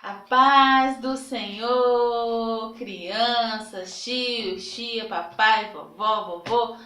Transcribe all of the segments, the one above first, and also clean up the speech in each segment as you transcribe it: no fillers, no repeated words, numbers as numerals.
A paz do Senhor, crianças, tio, tia, papai, vovó, vovô.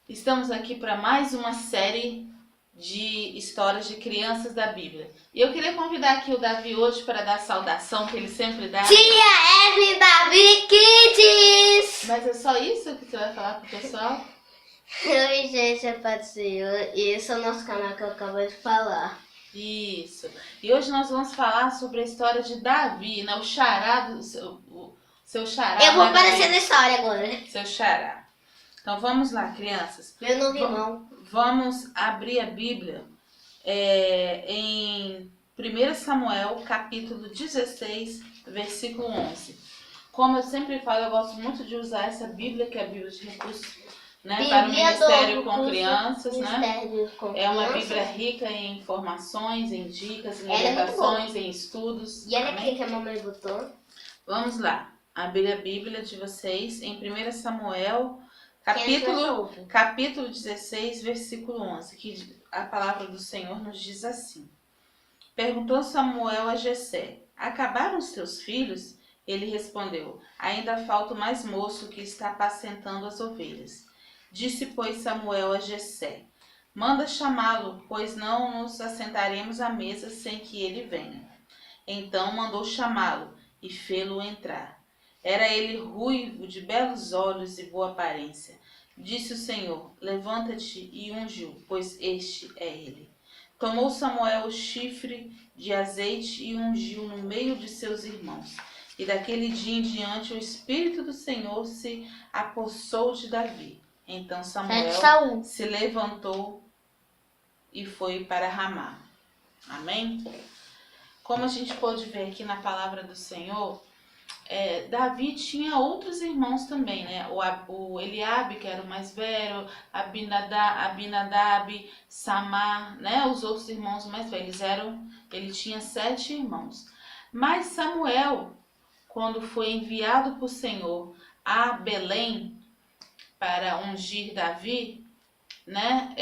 Estamos aqui para mais uma série de histórias de crianças da Bíblia. E eu queria convidar aqui o Davi hoje para dar a saudação que ele sempre dá. Tia Eve Davi Kids! Mas é só isso que você vai falar pro pessoal? Oi, gente, é Pai do Senhor e esse é o nosso canal que eu acabei de falar. Isso. E hoje nós vamos falar sobre a história de Davi, né? O xará do seu xará. Eu vou né, aparecer Davi? na história agora. Seu xará. Então vamos lá, crianças. Meu novo irmão. Vamos abrir a Bíblia em 1 Samuel, capítulo 16, versículo 11. Como eu sempre falo, eu gosto muito de usar essa Bíblia, que é a Bíblia de recursos, né, para o Ministério com Crianças, né? É uma Bíblia rica em informações, em dicas, em orientações, em estudos. E olha Amém? aqui que a mamãe botou. Vamos lá, abrir a Bíblia de vocês em 1 Samuel, capítulo 16, versículo 11, que a palavra do Senhor nos diz assim. Perguntou Samuel a Jessé: acabaram os teus filhos? Ele respondeu: ainda falta o mais moço que está apacentando as ovelhas. Disse, pois, Samuel a Jessé: manda chamá-lo, pois não nos assentaremos à mesa sem que ele venha. Então mandou chamá-lo e fê-lo entrar. Era ele ruivo, de belos olhos e boa aparência. Disse o Senhor: levanta-te e unge-o, pois este é ele. Tomou Samuel o chifre de azeite e ungiu no meio de seus irmãos. E daquele dia em diante o Espírito do Senhor se apossou de Davi. Então Samuel se levantou e foi para Ramá. Amém? Como a gente pode ver aqui na palavra do Senhor, Davi tinha outros irmãos também, né? O Eliabe, que era o mais velho, Abinadab, Samar, né? Os outros irmãos mais velhos ele tinha 7 irmãos. Mas Samuel, quando foi enviado por Senhor a Belém para ungir Davi, né?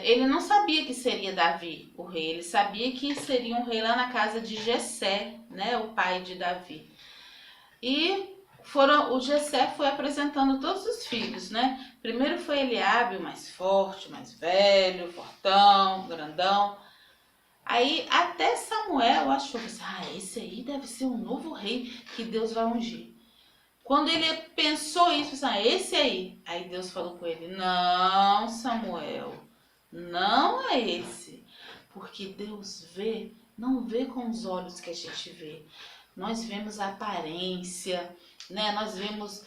Ele não sabia que seria Davi o rei, ele sabia que seria um rei lá na casa de Jessé, né? O pai de Davi. E o Jessé foi apresentando todos os filhos, né? Primeiro foi Eliabe, o mais forte, o mais velho, fortão, grandão. Aí até Samuel achou, esse aí deve ser um novo rei que Deus vai ungir. Quando ele pensou isso, esse aí Deus falou com ele: não, Samuel, não é esse. Porque Deus não vê com os olhos que a gente vê. Nós vemos a aparência, né? Nós vemos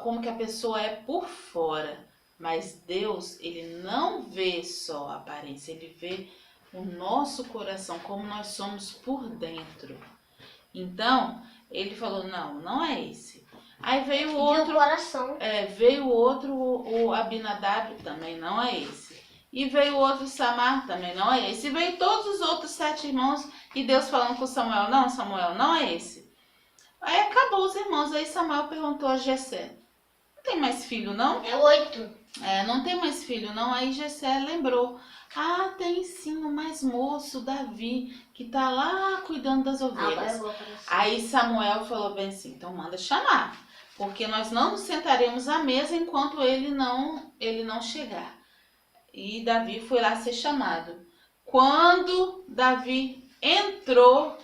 como que a pessoa é por fora. Mas Deus, ele não vê só a aparência, ele vê o nosso coração, como nós somos por dentro. Então, ele falou: não é esse. Aí veio o outro, o Abinadab, também não é esse. E veio o outro Samar, também não é esse. E veio todos os outros 7 irmãos, e Deus falando com Samuel: não, Samuel, não é esse. Aí acabou os irmãos, aí Samuel perguntou a Jessé: não tem mais filho, não? É 8. Não tem mais filho, não? Aí Jessé lembrou: tem sim, o mais moço, Davi, que tá lá cuidando das ovelhas. Aí Samuel falou bem assim: então manda chamar, porque nós não nos sentaremos à mesa enquanto ele não chegar. E Davi foi lá ser chamado. Quando Davi entrou,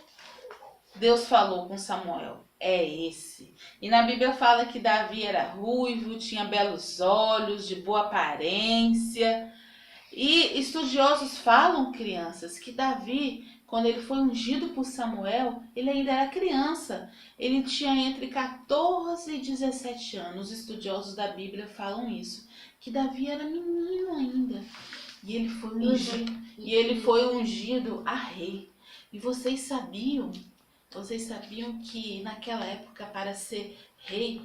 Deus falou com Samuel: é esse. E na Bíblia fala que Davi era ruivo, tinha belos olhos, de boa aparência. E estudiosos falam, crianças, que Davi, quando ele foi ungido por Samuel, ele ainda era criança. Ele tinha entre 14 e 17 anos. Os estudiosos da Bíblia falam isso, que Davi era menino ainda. E ele foi ungido a rei. E vocês sabiam que naquela época, para ser rei,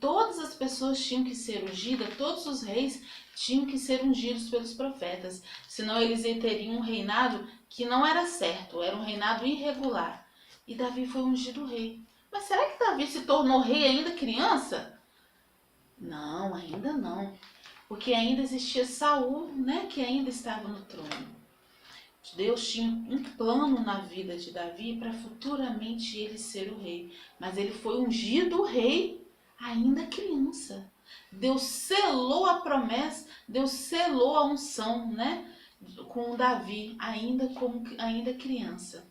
todas as pessoas tinham que ser ungidas, todos os reis tinham que ser ungidos pelos profetas, senão eles teriam um reinado que não era certo, era um reinado irregular. E Davi foi ungido rei. Mas será que Davi se tornou rei ainda criança? Não, ainda não, porque ainda existia Saul, né, que ainda estava no trono. Deus tinha um plano na vida de Davi para futuramente ele ser o rei. Mas ele foi ungido rei ainda criança. Deus selou a promessa, Deus selou a unção, né, com Davi, ainda criança.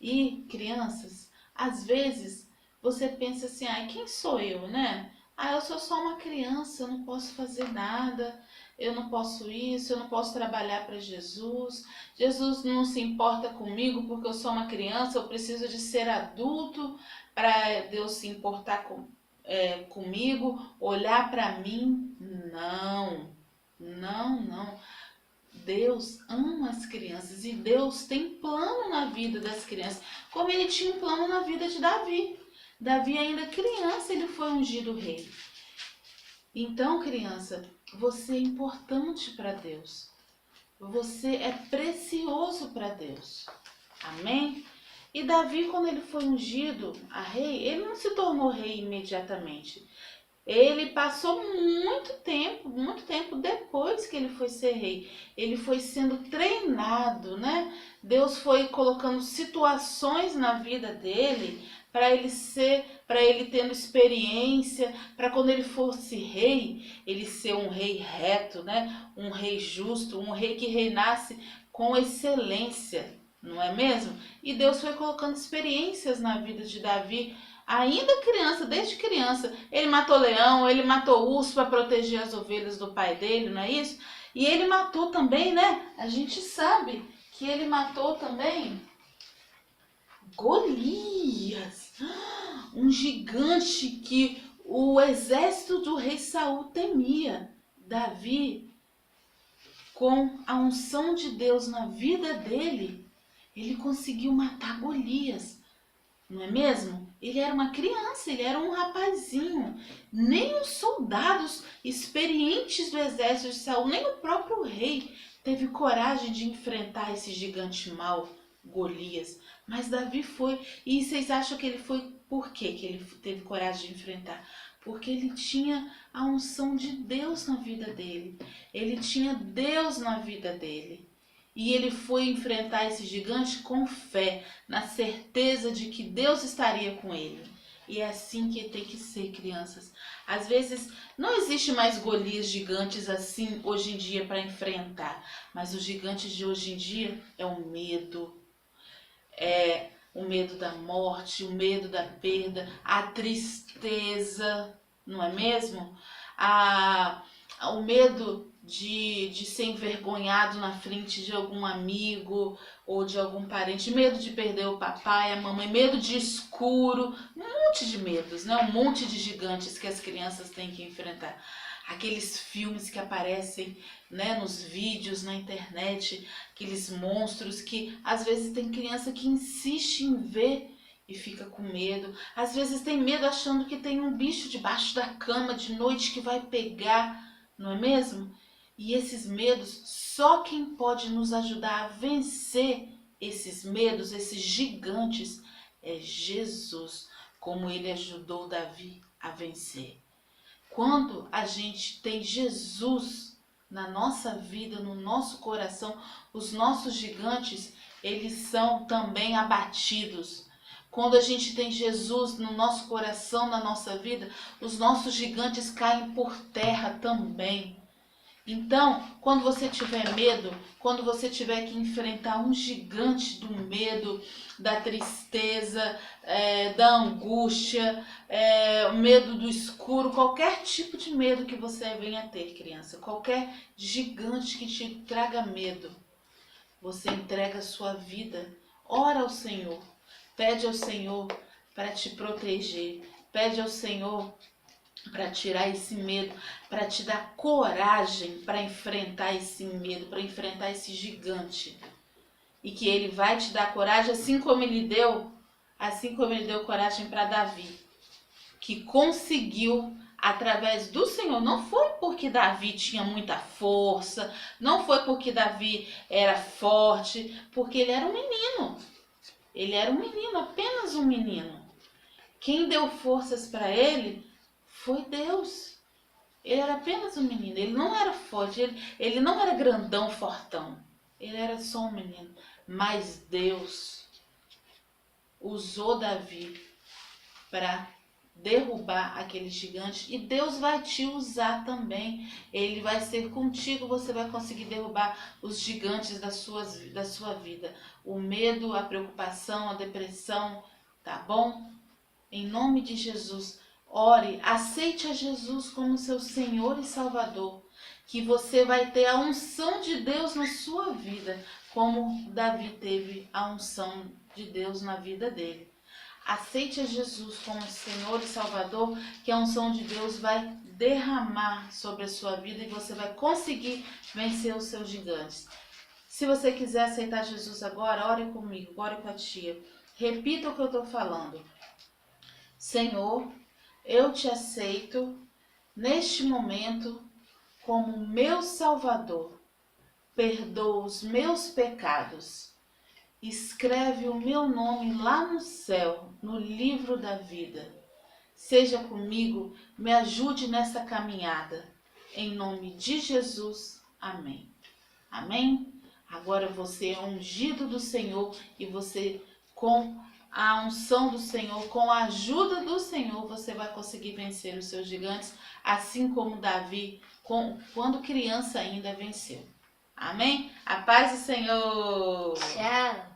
E crianças, às vezes você pensa assim, quem sou eu, né? Eu sou só uma criança, eu não posso fazer nada, eu não posso isso, eu não posso trabalhar para Jesus. Jesus não se importa comigo porque eu sou uma criança, eu preciso de ser adulto para Deus se importar comigo, olhar para mim. Não, não, não. Deus ama as crianças e Deus tem plano na vida das crianças, como ele tinha um plano na vida de Davi. Davi ainda criança, ele foi ungido rei. Então, criança, você é importante para Deus. Você é precioso para Deus. Amém? E Davi, quando ele foi ungido a rei, ele não se tornou rei imediatamente. Ele passou muito tempo depois que ele foi ser rei. Ele foi sendo treinado, né? Deus foi colocando situações na vida dele para ele tendo experiência, para quando ele fosse rei, ele ser um rei reto, né? Um rei justo, um rei que reinasse com excelência, não é mesmo? E Deus foi colocando experiências na vida de Davi. Ainda criança, desde criança, ele matou leão, ele matou urso para proteger as ovelhas do pai dele, não é isso? E ele matou também, né? A gente sabe que ele matou também Golias, um gigante que o exército do rei Saul temia. Davi, com a unção de Deus na vida dele, ele conseguiu matar Golias. Não é mesmo? Ele era uma criança, ele era um rapazinho. Nem os soldados experientes do exército de Saul, nem o próprio rei teve coragem de enfrentar esse gigante mau, Golias. Mas Davi foi. E vocês acham que ele foi por quê que ele teve coragem de enfrentar? Porque ele tinha a unção de Deus na vida dele. Ele tinha Deus na vida dele. E ele foi enfrentar esse gigante com fé, na certeza de que Deus estaria com ele. E é assim que tem que ser, crianças. Às vezes não existe mais Golias gigantes assim hoje em dia para enfrentar. Mas os gigantes de hoje em dia é o medo. É o medo da morte, o medo da perda, a tristeza, não é mesmo? O medo de ser envergonhado na frente de algum amigo ou de algum parente, medo de perder o papai, a mamãe, medo de escuro, um monte de medos, né? Um monte de gigantes que as crianças têm que enfrentar. Aqueles filmes que aparecem, né, nos vídeos, na internet, aqueles monstros que às vezes tem criança que insiste em ver e fica com medo. Às vezes tem medo achando que tem um bicho debaixo da cama de noite que vai pegar, não é mesmo? E esses medos, só quem pode nos ajudar a vencer esses medos, esses gigantes, é Jesus, como ele ajudou Davi a vencer. Quando a gente tem Jesus na nossa vida, no nosso coração, os nossos gigantes, eles são também abatidos. Quando a gente tem Jesus no nosso coração, na nossa vida, os nossos gigantes caem por terra também. Então, quando você tiver medo, quando você tiver que enfrentar um gigante do medo, da tristeza, da angústia, o medo do escuro, qualquer tipo de medo que você venha a ter, criança, qualquer gigante que te traga medo, você entrega a sua vida, ora ao Senhor, pede ao Senhor para te proteger, pede ao Senhor para tirar esse medo, para te dar coragem para enfrentar esse medo, para enfrentar esse gigante. E que ele vai te dar coragem, assim como ele deu coragem para Davi, que conseguiu através do Senhor. Não foi porque Davi tinha muita força, não foi porque Davi era forte, porque ele era um menino. Ele era um menino, apenas um menino. Quem deu forças para ele foi Deus. Ele era apenas um menino, ele não era forte, ele não era grandão, fortão. Ele era só um menino. Mas Deus usou Davi para derrubar aquele gigante. E Deus vai te usar também. Ele vai ser contigo. Você vai conseguir derrubar os gigantes da sua vida. O medo, a preocupação, a depressão. Tá bom? Em nome de Jesus. Ore, aceite a Jesus como seu Senhor e Salvador, que você vai ter a unção de Deus na sua vida, como Davi teve a unção de Deus na vida dele. Aceite a Jesus como Senhor e Salvador, que a unção de Deus vai derramar sobre a sua vida e você vai conseguir vencer os seus gigantes. Se você quiser aceitar Jesus agora, ore comigo, ore com a tia. Repita o que eu estou falando. Senhor, eu te aceito neste momento como meu Salvador. Perdoa os meus pecados. Escreve o meu nome lá no céu, no livro da vida. Seja comigo, me ajude nessa caminhada. Em nome de Jesus, amém. Amém? Agora você é ungido do Senhor e você, com a unção do Senhor, com a ajuda do Senhor, você vai conseguir vencer os seus gigantes, assim como Davi, quando criança ainda, venceu. Amém? A paz do Senhor! Tchau!